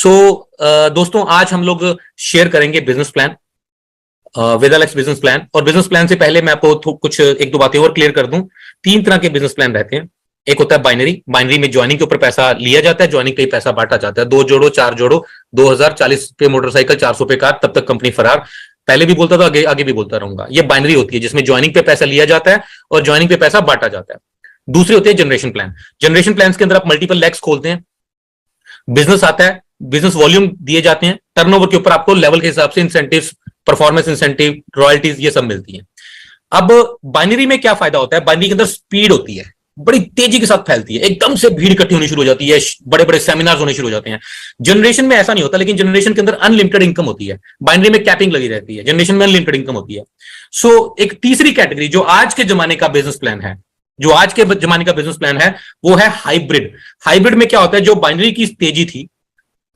सो दोस्तों आज हम लोग शेयर करेंगे बिजनेस प्लान, वेदालेक्स बिजनेस प्लान। और बिजनेस प्लान से पहले मैं आपको कुछ एक दो बातें और क्लियर कर दूं। तीन तरह के बिजनेस प्लान रहते हैं। एक होता है बाइनरी। बाइनरी में ज्वाइनिंग के ऊपर पैसा लिया जाता है, ज्वाइनिंग पे ही पैसा बांटा जाता है। 2 जोड़ो 4 जोड़ो, 2040 पे मोटरसाइकिल 400 पे कार, तब तक कंपनी फरार। पहले भी बोलता था, आगे आगे भी बोलता रहूंगा। ये बाइनरी होती है जिसमें ज्वाइनिंग पे पैसा लिया जाता है और ज्वाइनिंग पे पैसा बांटा जाता है। दूसरी होती है जनरेशन प्लान। जनरेशन प्लान के अंदर आप मल्टीपल लैक्स खोलते हैं, बिजनेस आता है, बिजनेस वॉल्यूम दिए जाते हैं, टर्नओवर के ऊपर आपको लेवल के हिसाब से इंसेंटिव्स, परफॉर्मेंस इंसेंटिव, रॉयल्टीज, ये सब मिलती है। अब बाइनरी में क्या फायदा होता है? बाइनरी के अंदर स्पीड होती है, बड़ी तेजी के साथ फैलती है, एकदम से भीड़ इकट्ठी होनी शुरू हो जाती है, बड़े बड़े सेमिनार्स होने शुरू हो जाते हैं। जनरेशन में ऐसा नहीं होता, लेकिन जनरेशन के अंदर अनलिमिटेड इनकम होती है। बाइनरी में कैपिंग लगी रहती है, जनरेशन में अनलिमिटेड इनकम होती है। सो एक तीसरी कैटेगरी जो आज के जमाने का बिजनेस प्लान है, जो आज के जमाने का बिजनेस प्लान है, वो है हाइब्रिड। हाइब्रिड में क्या होता है? जो बाइनरी की तेजी थी,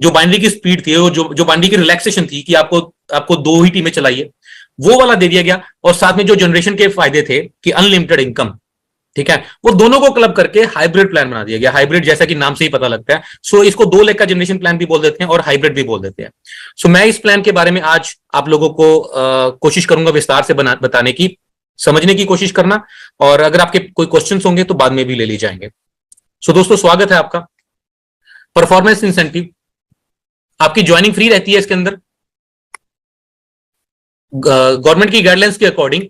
जो बाइनरी की स्पीड थी, जो बाइनरी की रिलैक्सेशन थी कि आपको 2 ही टीमें चलाइए, वो वाला दे दिया गया। और साथ में जो जनरेशन के फायदे थे कि अनलिमिटेड इनकम, ठीक है, वो दोनों को क्लब करके हाइब्रिड प्लान बना दिया गया। हाइब्रिड जैसा कि नाम से ही पता लगता है। सो इसको 2 लेग का जनरेशन प्लान भी बोल देते हैं और हाइब्रिड भी बोल देते हैं। सो मैं इस प्लान के बारे में आज आप लोगों को कोशिश करूंगा विस्तार से बताने की, समझने की कोशिश करना। और अगर आपके कोई क्वेश्चन होंगे तो बाद में भी ले लिए जाएंगे। सो दोस्तों स्वागत है आपका। परफॉर्मेंस इंसेंटिव, आपकी ज्वाइनिंग फ्री रहती है। इसके अंदर गवर्नमेंट की गाइडलाइंस के अकॉर्डिंग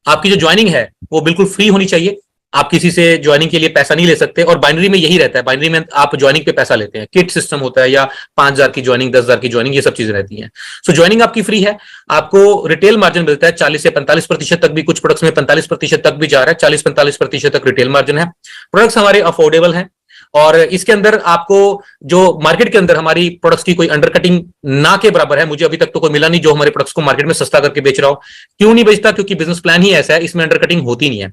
आपकी जो ज्वाइनिंग है वो बिल्कुल फ्री होनी चाहिए। आप किसी से ज्वाइनिंग के लिए पैसा नहीं ले सकते। और बाइनरी में यही रहता है, बाइनरी में आप ज्वाइनिंग पे पैसा लेते हैं। किट सिस्टम होता है, या 5,000 की ज्वाइनिंग, 10,000 की ज्वाइनिंग, ये सब चीजें रहती हैं। सो ज्वाइनिंग आपकी फ्री है। आपको रिटेल मार्जिन मिलता है 40 से 45% तक भी, कुछ प्रोडक्ट्स में 45% तक भी जा रहा है। 40-45% तक रिटेल मार्जिन है। प्रोडक्ट्स हमारे अफोर्डेबल हैं। और इसके अंदर आपको जो मार्केट के अंदर हमारी प्रोडक्ट्स की कोई अंडरकटिंग ना के बराबर है, मुझे अभी तक तो कोई मिला नहीं जो हमारे प्रोडक्ट्स को मार्केट में सस्ता करके बेच रहा हो। क्यों नहीं बेचता? क्योंकि बिजनेस प्लान ही ऐसा है, इसमें अंडरकटिंग होती नहीं है।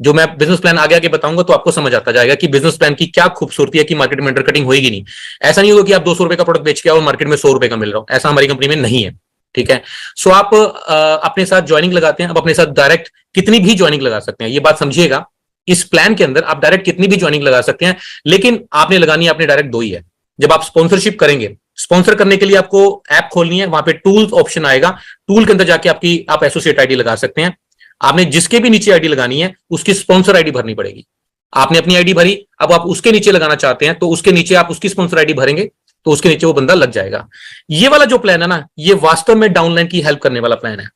जो मैं बिजनेस प्लान आगे आगे बताऊंगा तो आपको समझ आता जाएगा कि बिजनेस प्लान की क्या खूबसूरती है कि मार्केट में अंडरकटिंग होगी नहीं। ऐसा नहीं होगा कि आप 200 रुपए का प्रोडक्ट बेच के आओ और मार्केट में 100 रुपए का मिल रहा हो, ऐसा हमारी कंपनी में नहीं है। ठीक है। सो आप अपने साथ ज्वाइनिंग लगाते हैं। अब अपने साथ डायरेक्ट कितनी भी ज्वाइनिंग लगा सकते हैं, ये बात समझिएगा। इस प्लान के अंदर आप डायरेक्ट कितनी भी ज्वाइनिंग लगा सकते हैं, लेकिन आपने लगानी है आपने डायरेक्ट 2 ही है। जब आप स्पॉन्सरशिप करेंगे, स्पॉन्सर करने के लिए आपको ऐप खोलनी है, वहां पे टूल्स ऑप्शन आएगा, टूल के अंदर जाके आप एसोसिएट आईडी लगा सकते हैं। आपने जिसके भी नीचे आईडी लगानी है उसकी स्पॉन्सर आईडी भरनी पड़ेगी। आपने अपनी आईडी भरी, अब आप उसके नीचे लगाना चाहते हैं तो उसके नीचे आप उसकी स्पॉन्सर आईडी भरेंगे तो उसके नीचे वो बंदा लग जाएगा। ये वाला जो प्लान है ना, ये वास्तव में डाउनलाइन की हेल्प करने वाला प्लान है।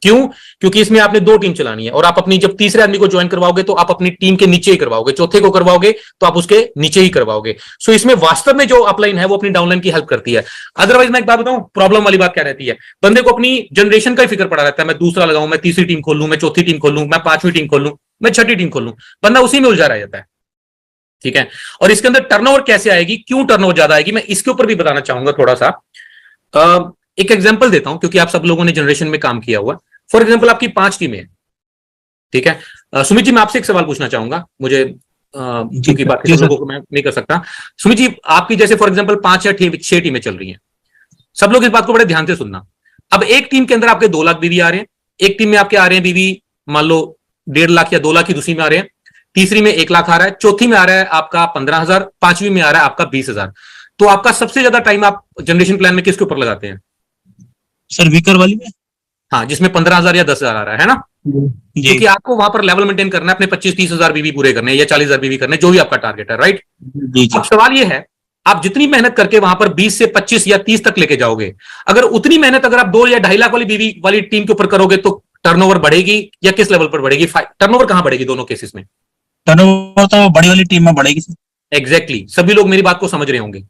क्यों? क्योंकि इसमें आपने 2 टीम चलानी है और आप अपनी जब तीसरे आदमी को ज्वाइन करवाओगे तो आप अपनी टीम के नीचे ही करवाओगे, चौथे को करवाओगे तो आप उसके नीचे ही करवाओगे। सो इसमें वास्तव में जो अपलाइन है वो अपनी डाउनलाइन की हेल्प करती है। अदरवाइज मैं एक बात बताऊं, प्रॉब्लम वाली बात क्या रहती है, बंदे को अपनी जनरेशन का ही फिक्र पड़ा रहता है। मैं दूसरा लगाऊं, मैं तीसरी टीम खोल लूं, मैं चौथी टीम खोल लूं, मैं 5वीं टीम खोल लूं, मैं 6ठी टीम खोल लूं, बंदा उसी में उलझा रह जाता है। ठीक है। और इसके अंदर टर्नओवर कैसे आएगी, क्यों टर्नओवर ज्यादा आएगी, मैं इसके ऊपर भी बताना चाहूंगा थोड़ा सा। एक एग्जाम्पल देता हूं क्योंकि आप सब लोगों ने जनरेशन में काम किया हुआ। फॉर एग्जाम्पल आपकी 5 टीमें हैं, ठीक है। सुमित जी मैं आपसे एक सवाल पूछना चाहूंगा, मुझे क्योंकि बाकी सब लोगों को मैं नहीं कर सकता। सुमित जी आपकी जैसे फॉर एग्जाम्पल 5 या 6 टीमें चल रही हैं, सब लोग इस बात को बड़े ध्यान से सुनना। अब एक टीम के अंदर आपके 2 लाख बीवी आ रहे हैं, एक टीम में आपके आ रहे हैं बीवी मान लो 1.5 लाख या 2 लाख की दूसरी में आ रहे हैं, तीसरी में 1 लाख आ रहा है, चौथी में आ रहा है आपका 15,000, 5वीं में आ रहा है आपका 20,000। तो आपका सबसे ज्यादा टाइम आप जनरेशन प्लान में किसके ऊपर लगाते हैं? सर वीकर वाली में। हाँ, जिसमें 15,000 या 10,000 आ रहा है ना, क्योंकि आपको वहां पर लेवल मेंटेन करना है, अपने 25-30,000 बीवी पूरे करने हैं या 40,000 बीवी करने, जो भी आपका टारगेट है, राइट। अब सवाल ये है, आप जितनी मेहनत करके वहां पर 20 से 25 या 30 तक लेके जाओगे, अगर उतनी मेहनत अगर आप 2 या 2.5 लाख वाली बीवी वाली टीम के ऊपर करोगे तो टर्नओवर बढ़ेगी या किस लेवल पर बढ़ेगी? टर्नओवर कहां बढ़ेगी दोनों केसेस में? टर्नओवर तो बड़ी वाली टीम में बढ़ेगी सर। एग्जैक्टली, सभी लोग मेरी बात को समझ रहे होंगे।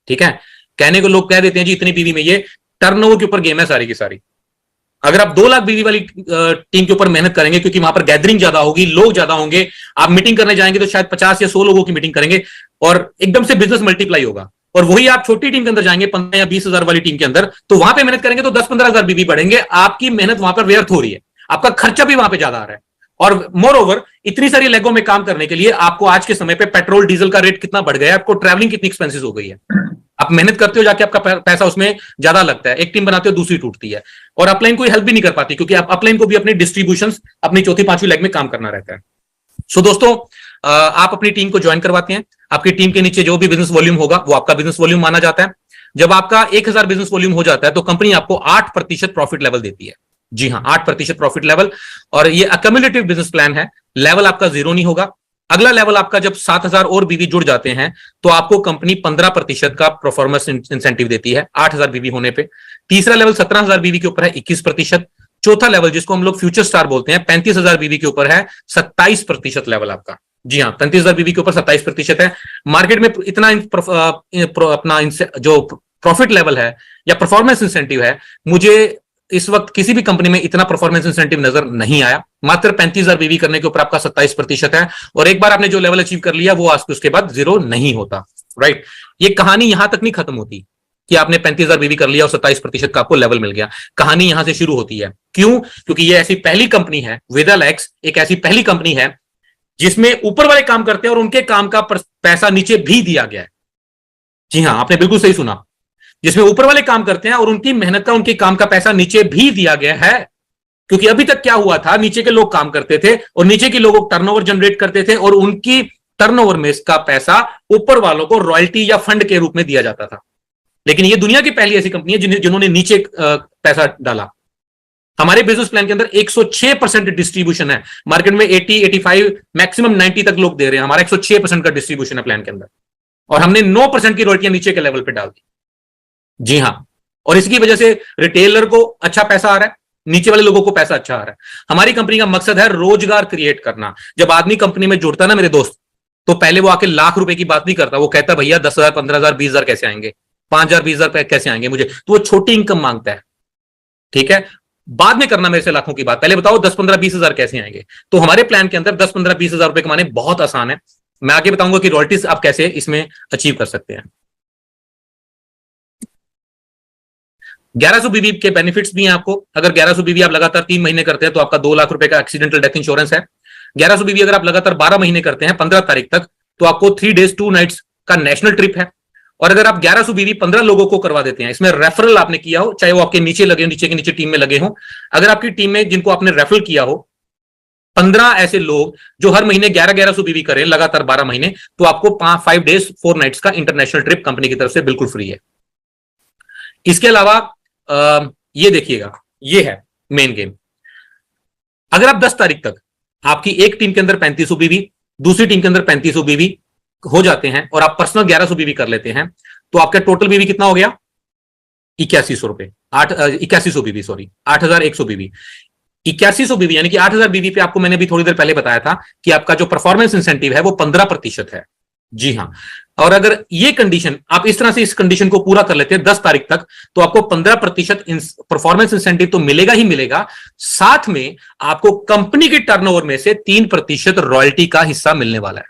ठीक है। कहने को लोग कह देते हैं जी इतनी बीवी में, ये टर्नओवर के ऊपर गेम है सारी की सारी। अगर आप 2 लाख बीवी वाली टीम के ऊपर मेहनत करेंगे, क्योंकि वहां पर गैदरिंग ज्यादा होगी, लोग ज्यादा होंगे, आप मीटिंग करने जाएंगे तो शायद 50 या 100 लोगों की मीटिंग करेंगे और एकदम से बिजनेस मल्टीप्लाई होगा। और वही आप छोटी टीम के अंदर जाएंगे 15 या 20,000 वाली टीम के अंदर, तो वहां पे मेहनत करेंगे तो 10-15,000 बीवी बढ़ेंगे। आपकी मेहनत वहां पर व्यर्थ हो रही है, आपका खर्चा भी वहां पे ज्यादा आ रहा है। और मोर ओवर इतनी सारी लेगों में काम करने के लिए आपको आज के समय पे पेट्रोल डीजल का रेट कितना बढ़ गया है, आपको ट्रैवलिंग कितनी एक्सपेंसिव हो गई है। आप मेहनत करते हो जाके आपका पैसा उसमें ज्यादा लगता है, एक टीम बनाते हो दूसरी टूटती है, और अपलाइन कोई हेल्प भी नहीं कर पाती क्योंकि आप अपलाइन को भी अपनी डिस्ट्रीब्यूशन अपनी चौथी 5वीं लेग में काम करना रहता है। सो दोस्तों आप अपनी टीम को ज्वाइन करवाते हैं, आपकी टीम के नीचे जो भी बिजनेस वॉल्यूम होगा वो आपका बिजनेस वॉल्यूम माना जाता है। जब आपका 1000 बिजनेस वॉल्यूम हो जाता है तो कंपनी आपको 8% प्रॉफिट लेवल देती है। जी हां, 8% प्रॉफिट लेवल। और ये अक्यूमुलेटिव बिजनेस प्लान है, लेवल आपका जीरो नहीं होगा। अगला लेवल आपका जब 7000 और बीवी जुड़ जाते हैं तो आपको कंपनी 15% का परफॉर्मेंस इंसेंटिव देती है 8000 बीवी होने पे। तीसरा लेवल 17000 बीवी के ऊपर है 21%। चौथा लेवल जिसको हम लोग फ्यूचर स्टार बोलते हैं 35000 बीवी के ऊपर है 27% लेवल आपका। जी हाँ, 35000 बीवी के ऊपर 27% है। मार्केट में इतना अपना जो प्रॉफिट लेवल है या परफॉर्मेंस इंसेंटिव है, मुझे इस वक्त किसी भी कंपनी में इतना परफॉर्मेंस इंसेंटिव नजर नहीं आया। मात्र 35000 बीवी करने के ऊपर आपका 27% है, और एक बार आपने जो लेवल अचीव कर लिया वो आज उसके बाद जीरो नहीं होता। राइट, ये कहानी यहां तक नहीं खत्म होती कि आपने 35000 बीवी कर लिया और 27% का आपको लेवल मिल गया। कहानी यहां से शुरू होती है। क्यों? क्योंकि ये ऐसी पहली कंपनी है, विदालैक्स एक ऐसी पहली कंपनी है जिसमें ऊपर वाले काम करते हैं और उनके काम का पैसा नीचे भी दिया गया है। जी हां, आपने बिल्कुल सही सुना, जिसमें ऊपर वाले काम करते हैं और उनकी मेहनत का, उनके काम का पैसा नीचे भी दिया गया है। क्योंकि अभी तक क्या हुआ था, नीचे के लोग काम करते थे और नीचे के लोग टर्नओवर जनरेट करते थे और उनकी टर्नओवर में इसका पैसा ऊपर वालों को रॉयल्टी या फंड के रूप में दिया जाता था। लेकिन ये दुनिया की पहली ऐसी कंपनी है जिन्होंने नीचे पैसा डाला। हमारे बिजनेस प्लान के अंदर 106% डिस्ट्रीब्यूशन है। मार्केट में 80, 85, मैक्सिमम 90 तक लोग दे रहे हैं। हमारा 106% का डिस्ट्रीब्यूशन है प्लान के अंदर, और हमने 9% की रॉयल्टियां नीचे के लेवल पे डाल दी। जी हां, और इसकी वजह से रिटेलर को अच्छा पैसा आ रहा है, नीचे वाले लोगों को पैसा अच्छा आ रहा है। हमारी कंपनी का मकसद है रोजगार क्रिएट करना। जब आदमी कंपनी में जुड़ता है ना मेरे दोस्त, तो पहले वो आके लाख रुपए की बात नहीं करता, वो कहता भैया 10,000, 15,000, 20,000 कैसे आएंगे, 5,000, 20,000 कैसे आएंगे मुझे, तो वो छोटी इनकम मांगता है। ठीक है, बाद में करना मेरे से लाखों की बात, पहले बताओ 10, 15, 20,000 कैसे आएंगे। तो हमारे प्लान के अंदर 10, 15, 20,000 रुपए कमाने बहुत आसान है। मैं आगे बताऊंगा कि रॉयल्टीज आप कैसे इसमें अचीव कर सकते हैं। 1100 बीवी के बेनिफिट्स भी हैं आपको। अगर 1100 बीवी आप लगातार 3 महीने करते हैं तो आपका 2 लाख रुपए का एक्सीडेंटल डेथ इंश्योरेंस है। 1100 बीवी अगर आप लगातार 12 महीने करते हैं 15 तारीख तक, तो आपको 3 days 2 nights का नेशनल ट्रिप है। और अगर आप 1100 बीवी 15 लोगों को करवा देते हैं, इसमें रेफरल आपने किया हो, चाहे वो आपके नीचे लगे, नीचे के नीचे टीम में लगे हो, अगर आपकी टीम में जिनको आपने रेफरल किया हो 15 ऐसे लोग जो हर महीने 1100 बीवी करें लगातार 12 महीने, तो आपको 5 days 4 nights का इंटरनेशनल ट्रिप कंपनी की तरफ से बिल्कुल फ्री है। इसके अलावा ये देखिएगा, ये है मेन गेम। अगर आप 10 तारीख तक आपकी एक टीम के अंदर 3500 बीवी, दूसरी टीम के अंदर 3500 बीवी हो जाते हैं और आप पर्सनल 1100 बीवी कर लेते हैं, तो आपका टोटल बीवी कितना हो गया? 8100 रुपए, 8100 बीवी, सॉरी 8100 बीवी। 8100 बीवी यानी कि 8000 बीवी पे आपको मैंने अभी थोड़ी देर पहले बताया था कि आपका जो परफॉर्मेंस इंसेंटिव है वो 15% है। जी हां, और अगर ये कंडीशन आप इस तरह से इस कंडीशन को पूरा कर लेते हैं 10 तारीख तक, तो आपको 15% परफॉर्मेंस इंसेंटिव तो मिलेगा ही मिलेगा, साथ में आपको कंपनी के टर्नओवर में से 3% रॉयल्टी का हिस्सा मिलने वाला है।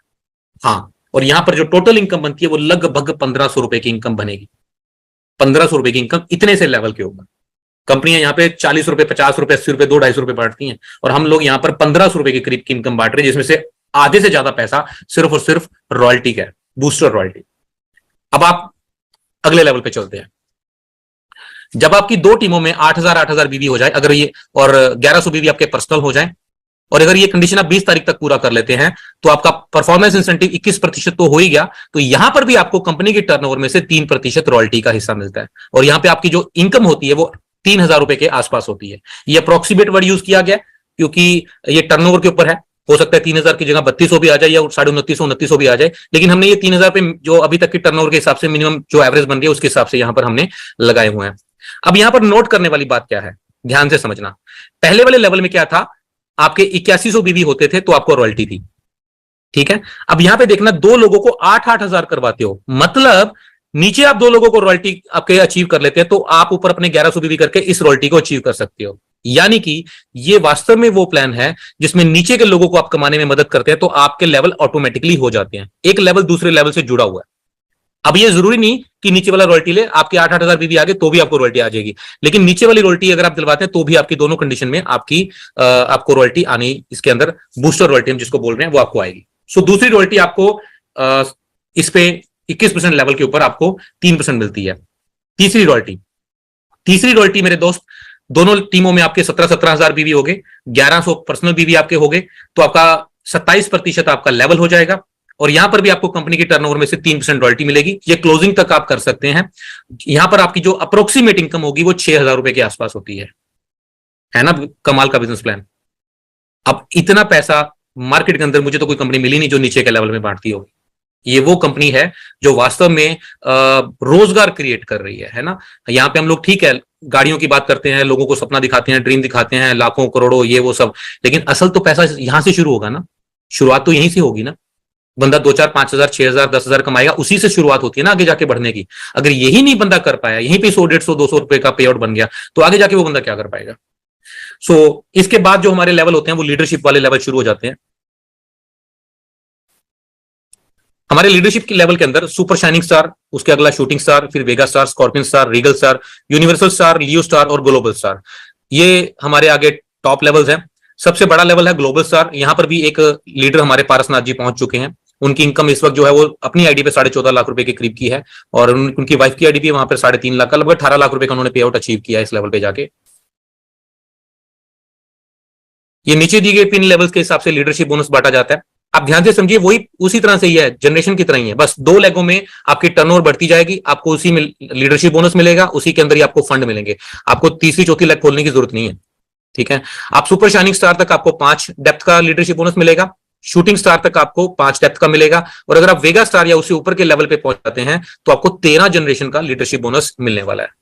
हां, और यहां पर जो टोटल इनकम बनती है वो लगभग 1500 रुपए की इनकम बनेगी। 1500 रुपए की इनकम इतने से लेवल के ऊपर कंपनियां यहां पे 40 रुपए, 50 रुपए, 80 रुपए, 2-2.5 रुपए बांटती हैं, और हम लोग यहां पर 1500 रुपए के करीब की इनकम बांट रहे हैं, जिसमें से आधे से ज्यादा पैसा सिर्फ और सिर्फ रॉयल्टी का है, बूस्टर रॉयल्टी। अब आप अगले लेवल पे चलते हैं। जब आपकी 2 टीमों में 8000 बीवी हो जाए, अगर ये और 1100 बीवी आपके पर्सनल हो जाए, और अगर ये कंडीशन आप 20 तारीख तक पूरा कर लेते हैं, तो आपका परफॉर्मेंस इंसेंटिव 21% तो हो ही गया, तो यहां पर भी आपको कंपनी के टर्नओवर में से 3% रॉयल्टी का हिस्सा मिलता है। और यहां पे आपकी जो इनकम होती है वो 3000 रुपए के आसपास होती है। ये अप्रोक्सीमेट वर्ड यूज किया गया क्योंकि ये टर्नओवर के ऊपर है, हो सकता है 3000 की जगह 3200 भी आ जाए या 2950, भी आ जाए, लेकिन हमने ये 3000 पे जो अभी तक के टर्नओवर के हिसाब से मिनिमम जो एवरेज बन रही है उसके हिसाब से यहां पर हमने लगाए हुए हैं। अब यहां पर नोट करने वाली बात क्या है, ध्यान से समझना। पहले वाले लेवल में क्या था, आपके 8100 बीवी होते थे तो आपको रॉयल्टी थी, ठीक है। अब यहां पे देखना, 2 लोगों को 8-8 हजार करवाते हो, मतलब नीचे आप 2 लोगों को रॉयल्टी आपके अचीव कर लेते हैं, तो आप ऊपर अपने 1100 बीवी करके इस रॉयल्टी को अचीव कर सकते हो। यानी कि ये वास्तव में वो प्लान है जिसमें नीचे के लोगों को आप कमाने में मदद करते हैं, तो आपके लेवल ऑटोमेटिकली हो जाते हैं। एक लेवल दूसरे लेवल से जुड़ा हुआ है। अब ये जरूरी नहीं कि नीचे वाला रॉयल्टी ले, आपके 8-8 हजार बीवी आगे तो भी आपको रॉयल्टी आ जाएगी, लेकिन नीचे वाली रॉयल्टी अगर आप दिलवाते हैं तो भी आपकी दोनों कंडीशन में आपको रॉयल्टी आनी, इसके अंदर बूस्टर रॉयल्टी हम जिसको बोल रहे हैं वो आपको आएगी। सो दूसरी रॉयल्टी आपको इस पे 21% लेवल के ऊपर आपको 3% मिलती है। तीसरी रॉयल्टी मेरे दोस्त, दोनों टीमों में आपके 17-17 हजार बीवी हो गए, 1100 पर्सनल बीवी आपके हो गए, तो आपका 27% आपका लेवल हो जाएगा, और यहां पर भी आपको कंपनी के टर्नओवर में से 3% रॉयल्टी मिलेगी। ये क्लोजिंग तक आप कर सकते हैं। यहां पर आपकी जो अप्रोक्सीमेट इनकम होगी वो 6,000 रुपए के आसपास होती है ना। कमाल का बिजनेस प्लान। अब इतना पैसा मार्केट के अंदर मुझे तो कोई कंपनी मिली नहीं जो नीचे के लेवल में बांटती होगी। ये वो कंपनी है जो वास्तव में रोजगार क्रिएट कर रही है ना। यहाँ पे हम लोग ठीक है गाड़ियों की बात करते हैं, लोगों को सपना दिखाते हैं, ड्रीम दिखाते हैं, लाखों करोड़ों ये वो सब, लेकिन असल तो पैसा यहां से शुरू होगा ना। शुरुआत तो यहीं से होगी ना। बंदा 2-4 5,000 6,000 10,000 कमाएगा, उसी से शुरुआत होती है ना आगे जाके बढ़ने की। अगर यही नहीं बंदा कर पाया, यहीं पे 100 150 200 रुपए का पे आउट बन गया, तो आगे जाके वो बंदा क्या कर पाएगा। इसके बाद जो हमारे लेवल होते हैं वो लीडरशिप वाले लेवल शुरू हो जाते हैं। हमारे लीडरशिप के लेवल के अंदर सुपर शाइनिंग स्टार, उसके अगला शूटिंग स्टार, फिर Vega star, scorpion star, regal star, universal star, Leo star और ग्लोबल स्टार, ये हमारे आगे टॉप लेवल्स हैं। सबसे बड़ा लेवल है ग्लोबल स्टार। यहां पर भी एक लीडर हमारे पारसनाथ जी पहुंच चुके हैं। उनकी इनकम इस वक्त जो है वो अपनी आईडी पे 14.5 लाख रुपए के करीब की है, और उनकी वाइफ की आईडी पे वहां पर 3.5 लाख का, लगभग 18 लाख रुपए का उन्होंने पे आउट अचीव किया इस लेवल पे जाके। ये नीचे दी गई पिन लेवल्स के हिसाब से लीडरशिप बोनस बांटा जाता है। आप ध्यान से समझिए, वही उसी तरह से ही है, जनरेशन की तरह ही है, बस 2 लेगों में आपकी टर्नओवर बढ़ती जाएगी, आपको उसी में लीडरशिप बोनस मिलेगा, उसी के अंदर ही आपको फंड मिलेंगे। आपको तीसरी चौथी लेग खोलने की जरूरत नहीं है, ठीक है। आप सुपर शाइनिंग स्टार तक आपको 5 डेप्थ का लीडरशिप बोनस मिलेगा, शूटिंग स्टार तक आपको 5 डेप्थ का मिलेगा, और अगर आप वेगा स्टार या उससे ऊपर के लेवल पे पहुंच जाते हैं तो आपको 13 जनरेशन का लीडरशिप बोनस मिलने वाला है।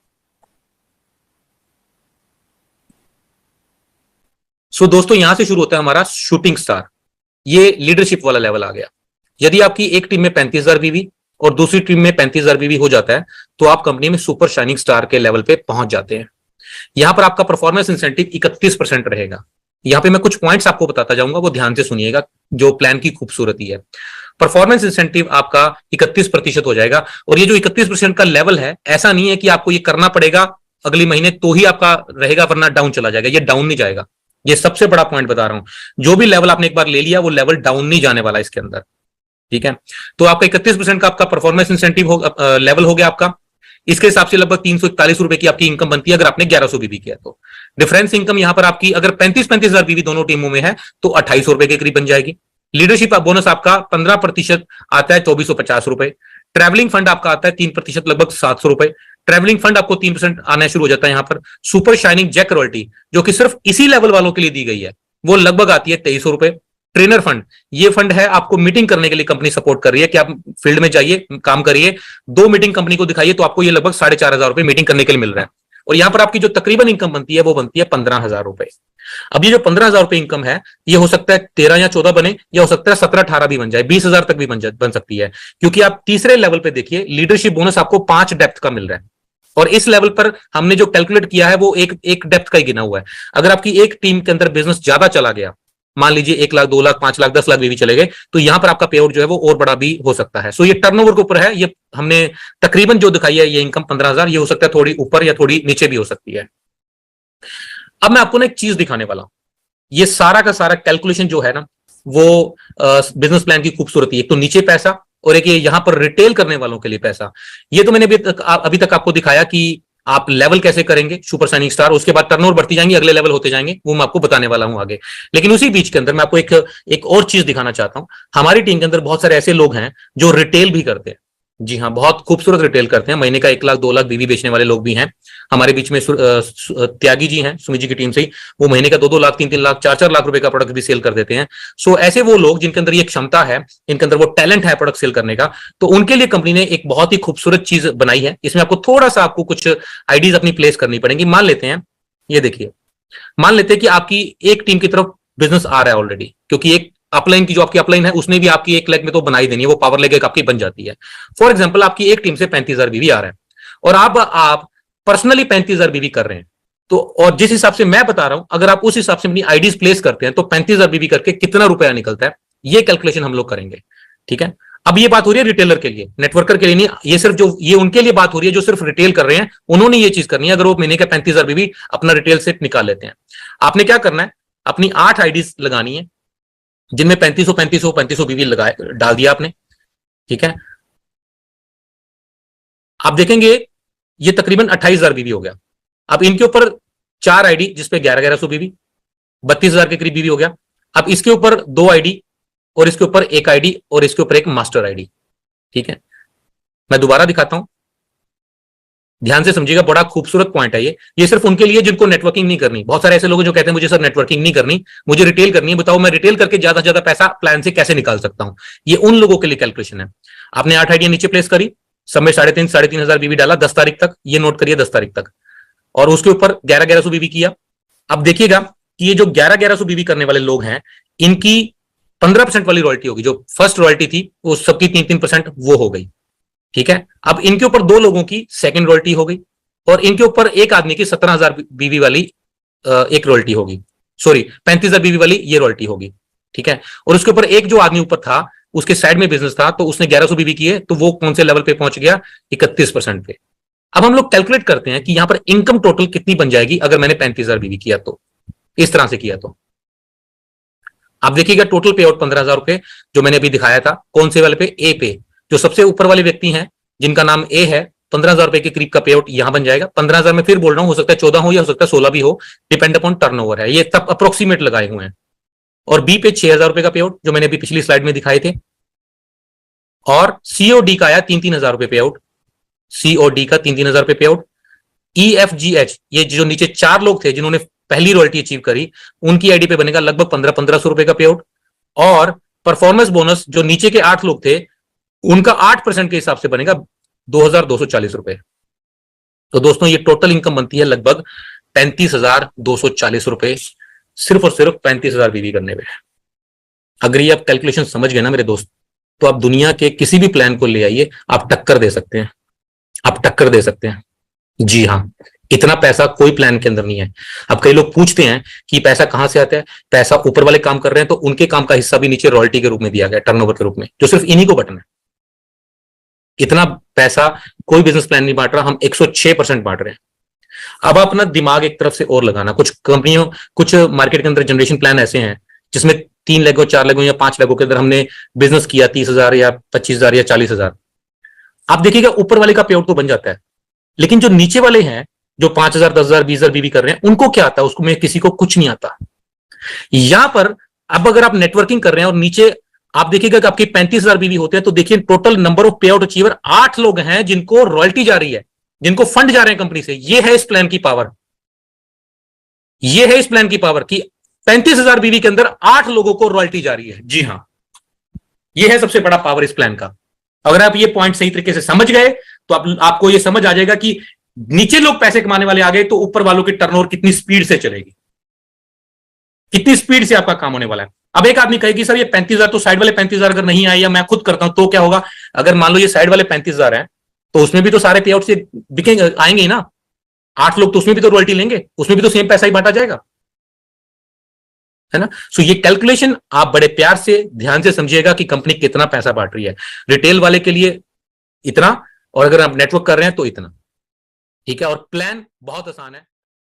दोस्तों यहां से शुरू होता है हमारा शूटिंग स्टार। ये लीडरशिप वाला लेवल आ गया। यदि आपकी एक टीम में 35,000 बीवी और दूसरी टीम में 35,000 बीवी हो जाता है तो आप कंपनी में सुपर शाइनिंग स्टार के लेवल पे पहुंच जाते हैं। यहां पर आपका परफॉर्मेंस इंसेंटिव 31% रहेगा। यहां पे मैं कुछ पॉइंट्स आपको बताता जाऊंगा, वो ध्यान से सुनिएगा, जो प्लान की खूबसूरती है। परफॉर्मेंस इंसेंटिव आपका 31% हो जाएगा, और ये जो 31% का लेवल है, ऐसा नहीं है कि आपको ये करना पड़ेगा अगले महीने तो ही आपका रहेगा, वरना डाउन चला जाएगा। ये डाउन नहीं जाएगा। ये सबसे बड़ा पॉइंट बता रहा हूं, जो भी लेवल आपने एक बार ले लिया वो लेवल डाउन नहीं जाने वाला इसके अंदर, ठीक है। तो आपका 31% का आपका परफॉर्मेंस इंसेंटिव लेवल हो गया आपका। इसके हिसाब से लगभग 341 रुपए की आपकी इनकम बनती है अगर आपने 1100 बीबी किया तो। डिफरेंस इनकम यहां पर आपकी अगर 35,000 बीबी दोनों टीमों में है तो 2800 रुपए के करीब बन जाएगी। लीडरशिप बोनस आपका 15% आता है, 2450 रुपए। ट्रैवलिंग फंड आपका आता है 3%, लगभग 700 रुपए। ट्रैवलिंग फंड आपको 3% आना शुरू हो जाता है यहां पर। सुपर शाइनिंग जैक रॉयल्टी जो कि सिर्फ इसी लेवल वालों के लिए दी गई है, वो लगभग आती है 2300 रुपए। ट्रेनर फंड, ये फंड है आपको मीटिंग करने के लिए कंपनी सपोर्ट कर रही है कि आप फील्ड में जाइए, काम करिए, 2 मीटिंग कंपनी को दिखाइए, तो आपको ये लगभग 4,500 रुपए मीटिंग करने के लिए मिल रहा है। और यहां पर आपकी जो तकरीबन इनकम बनती है वो बनती है 15,000 रुपए। अब ये जो 15,000 रुपए इनकम है, ये हो सकता है 13 या 14 बने, या हो सकता है 17-18 भी बन जाए, 20,000 तक भी बन सकती है, क्योंकि आप तीसरे लेवल पे देखिए लीडरशिप बोनस आपको 5 डेप्थ का मिल रहा है, और इस लेवल पर हमने जो कैलकुलेट किया है वो एक डेप्थ का ही गिना हुआ है। अगर आपकी एक टीम के अंदर बिजनेस ज्यादा चला गया, मान लीजिए 1 लाख 2 लाख 5 लाख 10 लाख भी चले गए, तो यहां पर आपका पे आउट जो है वो और बड़ा भी हो सकता है। सो ये टर्नओवर के ऊपर है। ये हमने तकरीबन जो दिखाई है ये इनकम 15,000, ये हो सकता है थोड़ी ऊपर या थोड़ी नीचे भी हो सकती है। अब मैं आपको ना एक चीज दिखाने वाला हूं। ये सारा का सारा कैलकुलेशन जो है ना वो बिजनेस प्लान की खूबसूरती, एक तो नीचे पैसा और एक ये यहां पर रिटेल करने वालों के लिए पैसा। ये तो मैंने अभी तक आपको दिखाया कि आप लेवल कैसे करेंगे सुपर शाइनिंग स्टार, उसके बाद टर्नओवर बढ़ती जाएंगी, अगले लेवल होते जाएंगे, वो मैं आपको बताने वाला हूं आगे। लेकिन उसी बीच के अंदर मैं आपको एक और चीज दिखाना चाहता हूं। हमारी टीम के अंदर बहुत सारे ऐसे लोग हैं जो रिटेल भी करते हैं। जी हाँ, बहुत खूबसूरत रिटेल करते हैं। महीने का 1 लाख 2 लाख बीवी बेचने वाले लोग भी हैं हमारे बीच में। त्यागी जी हैं सुमित जी की टीम से ही, वो महीने का 2-2 लाख 3-3 लाख 4-4 लाख रुपए का प्रोडक्ट भी सेल कर देते हैं। सो ऐसे वो लोग जिनके अंदर ये क्षमता है, इनके अंदर वो टैलेंट है प्रोडक्ट सेल करने का, तो उनके लिए कंपनी ने एक बहुत ही खूबसूरत चीज बनाई है। इसमें आपको थोड़ा सा आपको कुछ आइडियाज अपनी प्लेस करनी पड़ेगी। मान लेते हैं, ये देखिए, मान लेते हैं कि आपकी एक टीम की तरफ बिजनेस आ रहा है ऑलरेडी, क्योंकि एक अपलाइन की जो आपकी अपलाइन है उसने भी आपकी एक लेग में तो बनाई देनी है, वो पावर लेग आपकी बन जाती है। फॉर एग्जांपल आपकी एक टीम से 35,000 बीवी आ रहा है और आप पर्सनली 35,000 बीवी कर रहे हैं, तो और जिस हिसाब से मैं बता रहा हूं, अगर आप उस हिसाब से अपनी आईडीज प्लेस करते हैं तो 35,000 बीवी करके कितना रुपया निकलता है, ये कैलकुलेशन हम लोग करेंगे, ठीक है। अब ये बात हो रही है रिटेलर के लिए, नेटवर्कर के लिए नहीं। ये सिर्फ जो ये उनके लिए बात हो रही है जो सिर्फ रिटेल कर रहे हैं, उन्होंने ये चीज करनी है। अगर वो महीने का 35,000 बीवी अपना रिटेल से निकाल लेते हैं, आपने क्या करना है, अपनी 8 आईडीज लगानी है जिनमें 3500 बीवी लगाए डाल दिया आपने, ठीक है। आप देखेंगे ये तकरीबन 28,000 बीवी हो गया। अब इनके ऊपर 4 आईडी जिसपे 1100 बीवी, 32,000 के करीब बीवी हो गया। अब इसके ऊपर 2 आईडी और इसके ऊपर एक आईडी और इसके ऊपर एक मास्टर आईडी। ठीक है, मैं दोबारा दिखाता हूं, ध्यान से समझिएगा, बड़ा खूबसूरत पॉइंट है ये सिर्फ उनके लिए जिनको नेटवर्किंग नहीं करनी। बहुत सारे ऐसे लोग जो कहते हैं मुझे सर नेटवर्किंग नहीं करनी, मुझे रिटेल करनी है, बताओ मैं रिटेल करके ज्यादा से ज्यादा पैसा प्लान से कैसे निकाल सकता हूं। ये उन लोगों के लिए कैलकुलेशन है। आपने 8 आइडिया नीचे प्लेस करी, सब में 3,500 हजार बीवी डाला 10 तारीख तक, ये नोट करिए 10 तारीख तक, और उसके ऊपर 11,1100 बीवी किया। अब देखिएगा कि ये जो 11,1100 बीवी करने वाले लोग हैं, इनकी 15% वाली रॉयल्टी होगी। जो फर्स्ट रॉयल्टी थी वो सबकी 3-3% वो हो गई। ठीक है, अब इनके ऊपर 2 लोगों की सेकंड रॉयल्टी हो गई, और इनके ऊपर एक आदमी की 17,000 बीवी वाली एक रॉयल्टी होगी, सॉरी 35,000 बीवी वाली ये रॉयल्टी होगी। ठीक है, और उसके ऊपर एक जो आदमी ऊपर था उसके साइड में बिजनेस था, तो उसने 1100 बीवी किए, तो वो कौन से लेवल पे पहुंच गया, 31% पे। अब हम लोग कैलकुलेट करते हैं कि यहां पर इनकम टोटल कितनी बन जाएगी अगर मैंने 35,000 बीवी किया, तो इस तरह से किया। तो आप देखिएगा टोटल पे आउट 15,000 रुपए जो मैंने अभी दिखाया था, कौन से वाले पे, ए पे। जो सबसे ऊपर वाले व्यक्ति हैं जिनका नाम ए है, 15,000 रुपए के करीब का पे आउट यहां बन जाएगा। 15,000 में फिर बोल रहा हूं, हो सकता है 14 हो या हो सकता है 16 भी हो, डिपेंड अपॉन टर्नओवर है, ये सब अप्रोक्सीमेट लगाए हुए हैं। और बी पे 6,000 रुपए का पे आउट जो मैंने अभी पिछली स्लाइड में दिखाए थे, और सीओडी का आया 3,000 रुपए पे आउट, सीओडी का 3,000 रुपए पे आउट। EFGH, ये जो नीचे 4 लोग थे जिन्होंने पहली रॉयल्टी अचीव करी, उनकी आईडी पे बनेगा लगभग 1500 रुपए का पे आउट। और परफॉर्मेंस बोनस जो नीचे के 8 लोग थे उनका 8% के हिसाब से बनेगा 2,240 रुपए। तो दोस्तों ये टोटल इनकम बनती है लगभग 35,240 रुपए, सिर्फ और सिर्फ 35,000 बीवी करने में। अगर ये आप कैलकुलेशन समझ गए ना मेरे दोस्त, तो आप दुनिया के किसी भी प्लान को ले आइए, आप टक्कर दे सकते हैं, आप टक्कर दे सकते हैं। जी हाँ, इतना पैसा कोई प्लान के अंदर नहीं है। अब कई लोग पूछते हैं कि पैसा कहां से आता है, पैसा ऊपर वाले काम कर रहे हैं तो उनके काम का हिस्सा भी नीचे रॉयल्टी के रूप में दिया गया, टर्नओवर के रूप में, जो सिर्फ इन्हीं को बटन है। इतना पैसा कोई बिजनेस प्लान नहीं बांट रहा, हम 106% बांट रहे हैं। अब अपना दिमाग एक तरफ से और लगाना। कुछ कंपनियों, कुछ मार्केट के अंदर जनरेशन प्लान ऐसे हैं जिसमें 3 लगों, 4 लगों या 5 लगों के अंदर हमने बिजनेस किया, 30,000 या 25,000 या 40,000। आप देखिएगा ऊपर वाले का पे आउट तो बन जाता है, लेकिन जो नीचे वाले हैं जो 5,000, 10,000, 20,000 बीवी कर रहे हैं, उनको क्या आता है, उसको में किसी को कुछ नहीं आता। यहां पर अब अगर आप नेटवर्किंग कर रहे हैं और नीचे आप देखिएगा कि आपकी 35,000 बीवी होते हैं, तो देखिए टोटल नंबर ऑफ पे आउट अचीवर 8 लोग हैं जिनको रॉयल्टी जा रही है, जिनको फंड जा रहे हैं कंपनी से। ये है इस प्लान की पावर, ये है इस प्लान की पावर कि 35,000 बीवी के अंदर 8 लोगों को रॉयल्टी जा रही है। जी हां, ये है सबसे बड़ा पावर इस प्लान का। अगर आप ये पॉइंट सही तरीके से समझ गए तो आपको ये समझ आ जाएगा कि नीचे लोग पैसे कमाने वाले आ गए तो ऊपर वालों की टर्नओवर कितनी स्पीड से चलेगी, कितनी स्पीड से आपका काम होने वाला है। अब एक आदमी कहेगी सर ये 35,000 तो साइड वाले 35,000 अगर नहीं आए या मैं खुद करता हूं तो क्या होगा। अगर मान लो ये साइड वाले 35,000 हैं तो उसमें भी तो सारे पे आउट से बिकेंगे, आएंगे ही ना। 8 लोग तो उसमें भी तो रॉयल्टी लेंगे, उसमें भी तो सेम पैसा ही बांटा जाएगा, है ना। सो ये कैलकुलेशन आप बड़े प्यार से ध्यान से समझिएगा कि कंपनी कितना पैसा बांट रही है। रिटेल वाले के लिए इतना, और अगर आप नेटवर्क कर रहे हैं तो इतना। ठीक है, और प्लान बहुत आसान है।